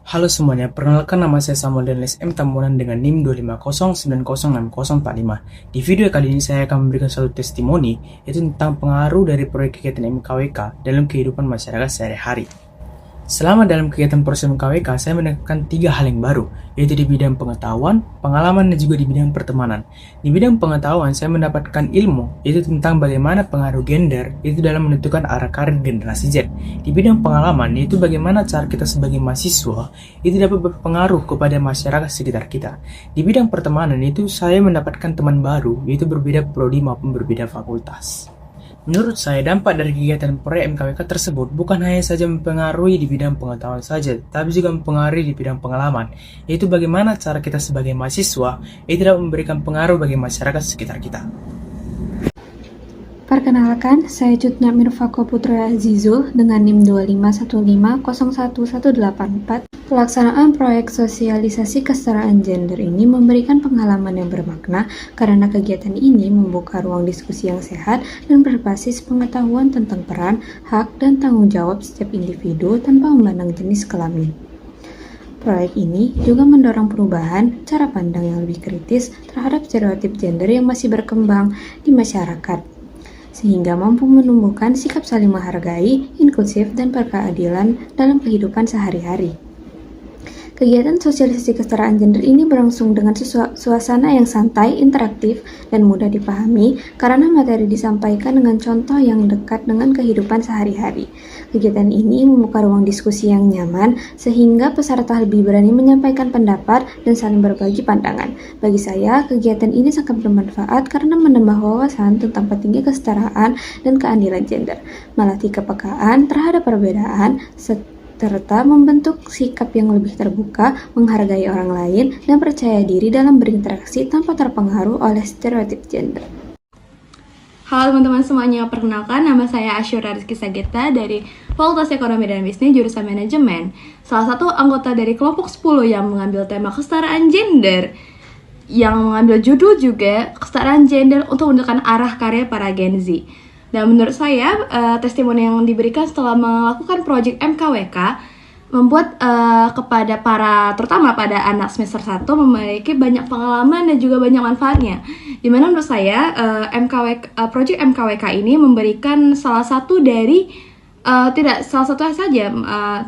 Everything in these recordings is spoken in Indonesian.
Halo semuanya, perkenalkan nama saya Samuel Denles M. Tambunan dengan NIM 250906045. Di video kali ini saya akan memberikan suatu testimoni, yaitu tentang pengaruh dari proyek kegiatan MKWK dalam kehidupan masyarakat sehari-hari. Selama dalam kegiatan proses MKWK, saya mendapatkan 3 hal yang baru, yaitu di bidang pengetahuan, pengalaman, dan juga di bidang pertemanan. Di bidang pengetahuan, saya mendapatkan ilmu, yaitu tentang bagaimana pengaruh gender itu dalam menentukan arah karir generasi Z. Di bidang pengalaman, yaitu bagaimana cara kita sebagai mahasiswa itu dapat berpengaruh kepada masyarakat sekitar kita. Di bidang pertemanan itu saya mendapatkan teman baru, yaitu berbeda prodi maupun berbeda fakultas. Menurut saya, dampak dari kegiatan proyek MKWK tersebut bukan hanya saja mempengaruhi di bidang pengetahuan saja, tapi juga mempengaruhi di bidang pengalaman, yaitu bagaimana cara kita sebagai mahasiswa itu dapat memberikan pengaruh bagi masyarakat sekitar kita. Perkenalkan, saya Cutnya Mirfako Putra Azizul dengan NIM 251501184. Pelaksanaan proyek sosialisasi kesetaraan gender ini memberikan pengalaman yang bermakna karena kegiatan ini membuka ruang diskusi yang sehat dan berbasis pengetahuan tentang peran, hak, dan tanggung jawab setiap individu tanpa memandang jenis kelamin. Proyek ini juga mendorong perubahan cara pandang yang lebih kritis terhadap stereotip gender yang masih berkembang di masyarakat, sehingga mampu menumbuhkan sikap saling menghargai, inklusif, dan berkeadilan dalam kehidupan sehari-hari. Kegiatan sosialisasi kesetaraan gender ini berlangsung dengan suasana yang santai, interaktif, dan mudah dipahami karena materi disampaikan dengan contoh yang dekat dengan kehidupan sehari-hari. Kegiatan ini membuka ruang diskusi yang nyaman sehingga peserta lebih berani menyampaikan pendapat dan saling berbagi pandangan. Bagi saya, kegiatan ini sangat bermanfaat karena menambah wawasan tentang pentingnya kesetaraan dan keadilan gender, melatih kepekaan terhadap perbedaan, serta membentuk sikap yang lebih terbuka, menghargai orang lain, dan percaya diri dalam berinteraksi tanpa terpengaruh oleh stereotip gender. Halo teman-teman semuanya, perkenalkan nama saya Asyura Rizky Sageta dari Fakultas Ekonomi dan Bisnis jurusan Manajemen, salah satu anggota dari kelompok 10 yang mengambil tema kesetaraan gender, yang mengambil judul juga kesetaraan gender untuk menentukan arah karir para Gen Z. Dan menurut saya, testimoni yang diberikan setelah melakukan proyek MKWK membuat terutama pada anak semester 1 memiliki banyak pengalaman dan juga banyak manfaatnya. Dimana menurut saya, proyek MKWK ini memberikan salah satu dari, tidak salah satu saja,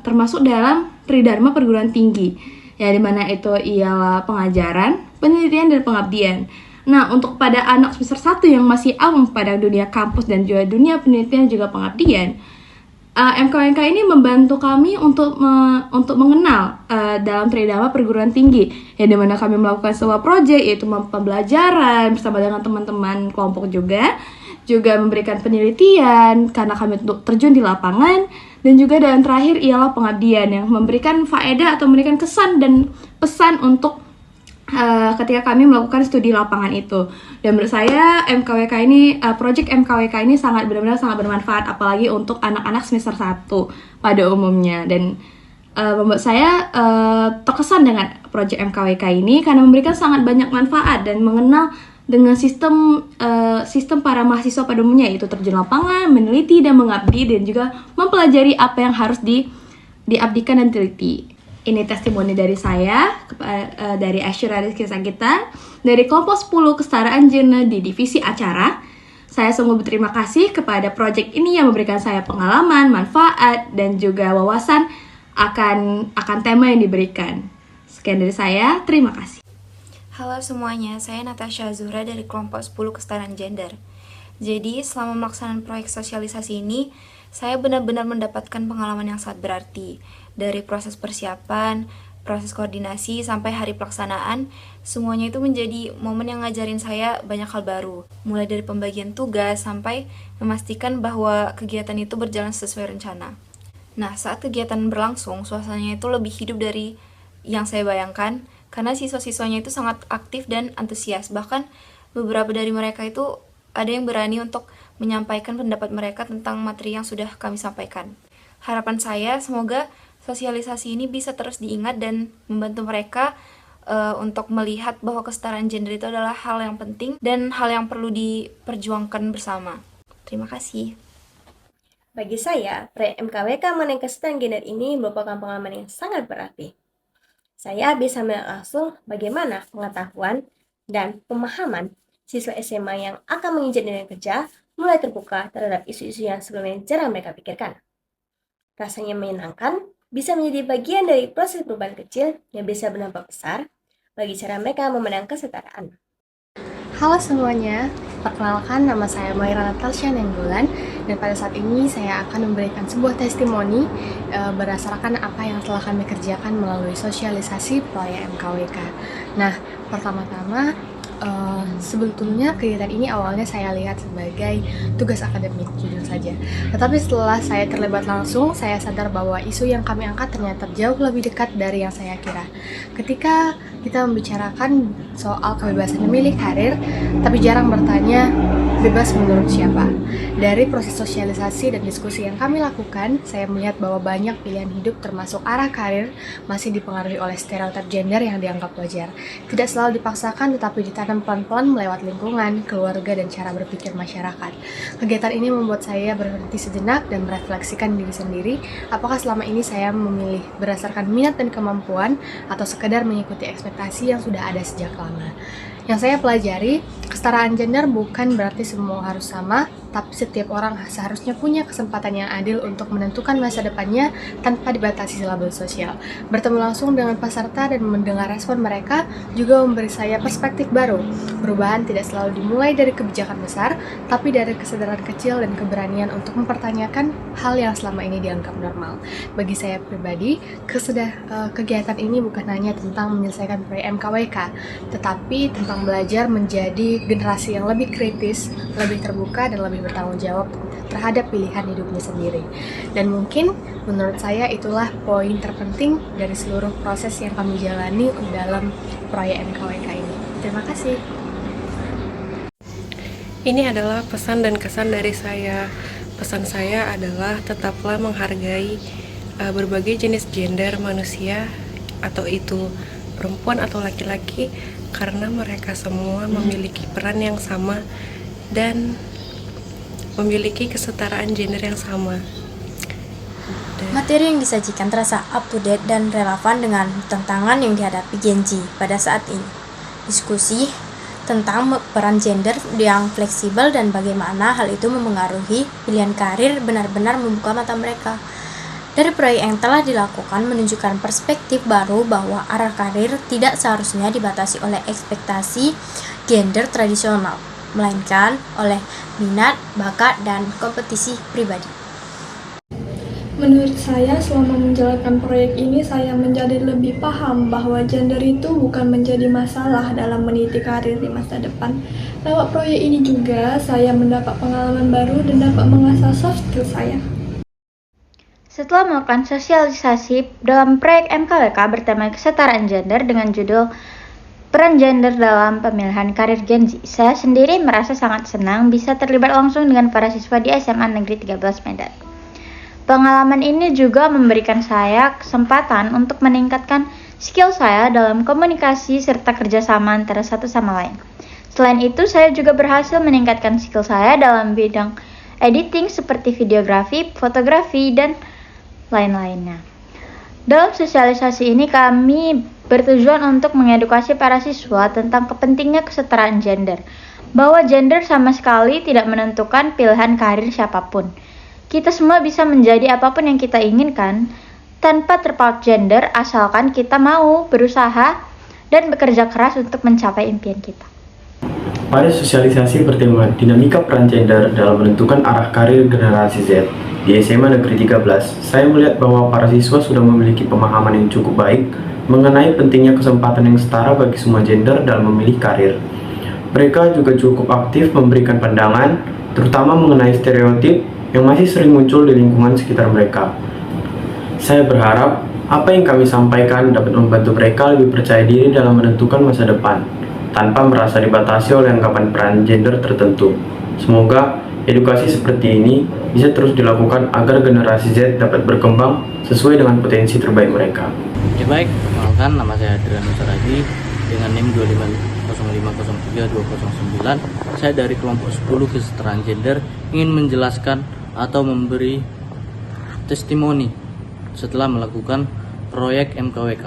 termasuk dalam Tridharma perguruan tinggi, ya dimana itu ialah pengajaran, penelitian, dan pengabdian. Nah, untuk pada anak semester 1 yang masih awam pada dunia kampus dan juga dunia penelitian juga pengabdian, MKWK ini membantu kami untuk mengenal dalam Tridharma perguruan tinggi, ya dimana kami melakukan sebuah proyek yaitu pembelajaran bersama dengan teman-teman kelompok juga memberikan penelitian karena kami terjun di lapangan, dan juga dan terakhir ialah pengabdian yang memberikan faedah atau memberikan kesan dan pesan untuk ketika kami melakukan studi lapangan itu. Dan menurut saya proyek MKWK ini benar-benar sangat bermanfaat, apalagi untuk anak-anak semester 1 pada umumnya. Dan membuat saya terkesan dengan proyek MKWK ini karena memberikan sangat banyak manfaat dan mengenal dengan sistem para mahasiswa pada umumnya, yaitu terjun lapangan, meneliti dan mengabdi, dan juga mempelajari apa yang harus diabdikan dan diteliti. Ini testimoni dari saya, dari Asyura Rizky Sageta, dari kelompok 10 kesetaraan gender di divisi acara. Saya sungguh berterima kasih kepada proyek ini yang memberikan saya pengalaman, manfaat, dan juga wawasan akan tema yang diberikan. Sekian dari saya, terima kasih. Halo semuanya, saya Natasha Zuhra dari kelompok 10 kesetaraan gender. Jadi, selama melaksanakan proyek sosialisasi ini, saya benar-benar mendapatkan pengalaman yang sangat berarti. Dari proses persiapan, proses koordinasi, sampai hari pelaksanaan, semuanya itu menjadi momen yang ngajarin saya banyak hal baru. Mulai dari pembagian tugas, sampai memastikan bahwa kegiatan itu berjalan sesuai rencana. Nah, saat kegiatan berlangsung, suasananya itu lebih hidup dari yang saya bayangkan, karena siswa-siswanya itu sangat aktif dan antusias. Bahkan beberapa dari mereka itu ada yang berani untuk menyampaikan pendapat mereka tentang materi yang sudah kami sampaikan. Harapan saya semoga sosialisasi ini bisa terus diingat dan membantu mereka untuk melihat bahwa kesetaraan gender itu adalah hal yang penting dan hal yang perlu diperjuangkan bersama. Terima kasih. Bagi saya, proyek MKWK mengenai kesetaraan gender ini merupakan pengalaman yang sangat berarti. Saya bisa melihat langsung bagaimana pengetahuan dan pemahaman siswa SMA yang akan menginjak dunia kerja mulai terbuka terhadap isu-isu yang sebelumnya jarang mereka pikirkan. Rasanya menyenangkan, bisa menjadi bagian dari proses perubahan kecil yang bisa berdampak besar bagi cara mereka memandang kesetaraan. Halo semuanya, perkenalkan nama saya Maira Natasha Nenggolan dan pada saat ini saya akan memberikan sebuah testimoni berdasarkan apa yang telah kami kerjakan melalui sosialisasi proyek MKWK. Nah, pertama-tama sebetulnya kegiatan ini awalnya saya lihat sebagai tugas akademik jujur saja. Tetapi setelah saya terlibat langsung, saya sadar bahwa isu yang kami angkat ternyata jauh lebih dekat dari yang saya kira. Ketika kita membicarakan soal kebebasan memilih karir, tapi jarang bertanya bebas menurut siapa. Dari proses sosialisasi dan diskusi yang kami lakukan, saya melihat bahwa banyak pilihan hidup termasuk arah karir masih dipengaruhi oleh stereotip gender yang dianggap wajar. Tidak selalu dipaksakan tetapi ditanam pelan-pelan melewat lingkungan, keluarga, dan cara berpikir masyarakat. Kegiatan ini membuat saya berhenti sejenak dan merefleksikan diri sendiri, apakah selama ini saya memilih berdasarkan minat dan kemampuan atau sekedar mengikuti ekspektasi yang sudah ada sejak lama. Yang saya pelajari, kesetaraan gender bukan berarti semua harus sama, tapi setiap orang seharusnya punya kesempatan yang adil untuk menentukan masa depannya tanpa dibatasi label sosial. Bertemu langsung dengan peserta dan mendengar respon mereka juga memberi saya perspektif baru. Perubahan tidak selalu dimulai dari kebijakan besar, tapi dari kesadaran kecil dan keberanian untuk mempertanyakan hal yang selama ini dianggap normal. Bagi saya pribadi, kegiatan ini bukan hanya tentang menyelesaikan proyek MKWK, tetapi tentang belajar menjadi generasi yang lebih kritis, lebih terbuka, dan lebih bertanggung jawab terhadap pilihan hidupnya sendiri. Dan mungkin menurut saya itulah poin terpenting dari seluruh proses yang kami jalani dalam proyek MKWK ini. Terima kasih. Ini adalah pesan dan kesan dari saya. Pesan saya adalah tetaplah menghargai berbagai jenis gender manusia, atau itu perempuan atau laki-laki, karena mereka semua memiliki peran yang sama dan memiliki kesetaraan gender yang sama. Materi yang disajikan terasa up to date dan relevan dengan tantangan yang dihadapi Gen Z pada saat ini. Diskusi tentang peran gender yang fleksibel dan bagaimana hal itu memengaruhi pilihan karir benar-benar membuka mata mereka. Dari proyek yang telah dilakukan menunjukkan perspektif baru bahwa arah karir tidak seharusnya dibatasi oleh ekspektasi gender tradisional, melainkan oleh minat, bakat, dan kompetisi pribadi. Menurut saya, selama menjalankan proyek ini, saya menjadi lebih paham bahwa gender itu bukan menjadi masalah dalam meniti karir di masa depan. Lewat proyek ini juga, saya mendapat pengalaman baru dan dapat mengasah soft skill saya. Setelah melakukan sosialisasi dalam proyek MKWK bertema kesetaraan gender dengan judul Peran Gender dalam Pemilihan Karir Gen Z, saya sendiri merasa sangat senang bisa terlibat langsung dengan para siswa di SMA Negeri 13 Medan. Pengalaman ini juga memberikan saya kesempatan untuk meningkatkan skill saya dalam komunikasi serta kerjasama antara satu sama lain. Selain itu, saya juga berhasil meningkatkan skill saya dalam bidang editing seperti videografi, fotografi, dan lain-lainnya. Dalam sosialisasi ini kami bertujuan untuk mengedukasi para siswa tentang pentingnya kesetaraan gender, bahwa gender sama sekali tidak menentukan pilihan karir siapapun. Kita semua bisa menjadi apapun yang kita inginkan tanpa terpaut gender, asalkan kita mau berusaha dan bekerja keras untuk mencapai impian kita. Pada sosialisasi bertema dinamika peran gender dalam menentukan arah karir generasi Z di SMA Negeri 13, saya melihat bahwa para siswa sudah memiliki pemahaman yang cukup baik mengenai pentingnya kesempatan yang setara bagi semua gender dalam memilih karir. Mereka juga cukup aktif memberikan pandangan, terutama mengenai stereotip yang masih sering muncul di lingkungan sekitar mereka. Saya berharap apa yang kami sampaikan dapat membantu mereka lebih percaya diri dalam menentukan masa depan, tanpa merasa dibatasi oleh anggapan peran gender tertentu. Semoga edukasi seperti ini bisa terus dilakukan agar generasi Z dapat berkembang sesuai dengan potensi terbaik mereka. Ya baik, perkenalkan nama saya Adrian Saragi dengan NIM 250503209. Saya dari kelompok 10 kesetaraan gender ingin menjelaskan atau memberi testimoni setelah melakukan proyek MKWK.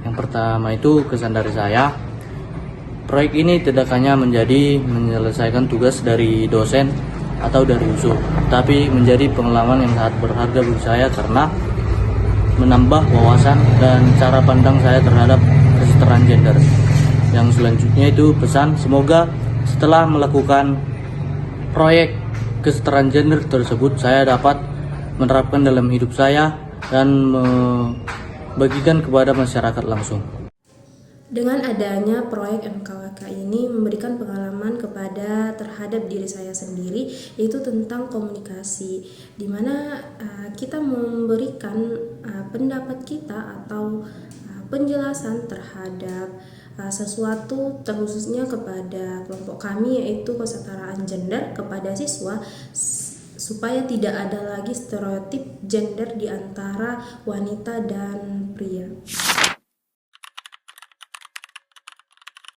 Yang pertama itu kesan dari saya, proyek ini tidak hanya menjadi menyelesaikan tugas dari dosen atau dari usul, tapi menjadi pengalaman yang sangat berharga bagi saya karena menambah wawasan dan cara pandang saya terhadap kesetaraan gender. Yang selanjutnya itu pesan, semoga setelah melakukan proyek kesetaraan gender tersebut saya dapat menerapkan dalam hidup saya dan membagikan kepada masyarakat langsung. Dengan adanya proyek MKWK ini memberikan pengalaman terhadap diri saya sendiri, yaitu tentang komunikasi, di mana kita memberikan pendapat kita atau penjelasan terhadap sesuatu, terkhususnya kepada kelompok kami yaitu kesetaraan gender kepada siswa, supaya tidak ada lagi stereotip gender di antara wanita dan pria.